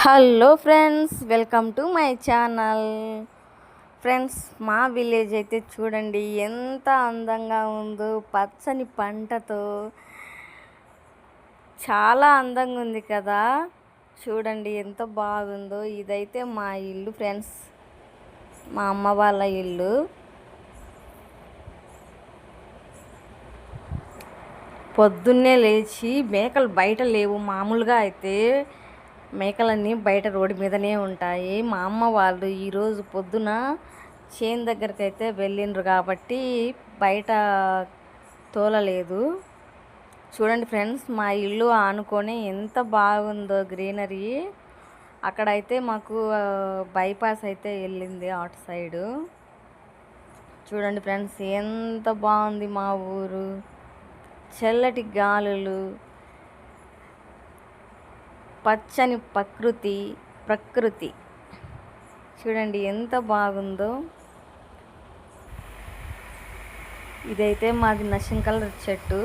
Hello friends, welcome to my channel. Friends, మా village అయితే చూడండి ఎంత అందంగా ఉందో, పచ్చని పంటతో చాలా అందంగా ఉంది కదా. చూడండి ఎంత బాగుందో. ఇదైతే మా ఇల్లు ఫ్రెండ్స్, మా అమ్మ వాళ్ళ ఇల్లు. పొద్దున్నే లేచి మేకలు బయట లేవు. మామూలుగా అయితే మేకలన్నీ బయట రోడ్డు మీదనే ఉంటాయి. మా అమ్మ వాళ్ళు ఈరోజు పొద్దున చేను దగ్గరికి అయితే వెళ్ళిండ్రు కాబట్టి బయట తోలలేదు. చూడండి ఫ్రెండ్స్, మా ఇల్లు ఆనుకొని ఎంత బాగుందో గ్రీనరీ. అక్కడైతే మాకు బైపాస్ అయితే వెళ్ళింది అటు సైడు. చూడండి ఫ్రెండ్స్ ఎంత బాగుంది మా ఊరు. చల్లటి గాలులు, పచ్చని ప్రకృతి చూడండి ఎంత బాగుందో. ఇదైతే మాది నషన్ కలర్ చెట్టు.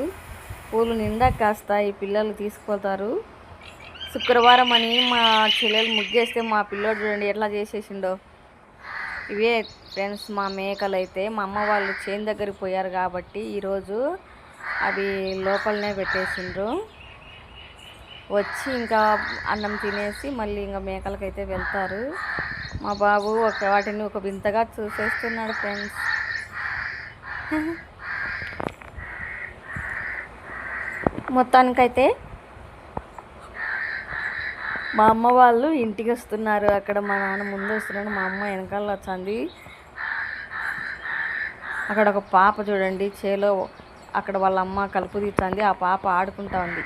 పూలు నిండా కాస్తాయి. పిల్లలు తీసుకుపోతారు. శుక్రవారం అని మా చెల్లెలు ముగ్గేస్తే మా పిల్లోడు చూడండి ఎట్లా చేసేసిండో. ఇవే ఫ్రెండ్స్ మా మేకలు. అయితే మా అమ్మ వాళ్ళు చేను దగ్గరికి పోయారు కాబట్టి ఈరోజు అవి లోపలనే పెట్టేసిండ్రు. వచ్చి ఇంకా అన్నం తినేసి మళ్ళీ ఇంకా మేకలకైతే వెళ్తారు. మా బాబు వాటిని ఒక వింతగా చూసేస్తున్నాడు ఫ్రెండ్స్. మొత్తానికైతే మా అమ్మ వాళ్ళు ఇంటికి వస్తున్నారు. అక్కడ మా నాన్న ముందు వస్తున్నాడు, మా అమ్మ వెనకాల వచ్చింది. అక్కడ ఒక పాప చూడండి చేలో, అక్కడ వాళ్ళ అమ్మ కలుపు తీస్తుంది. ఆ పాప ఆడుకుంటా ఉంది.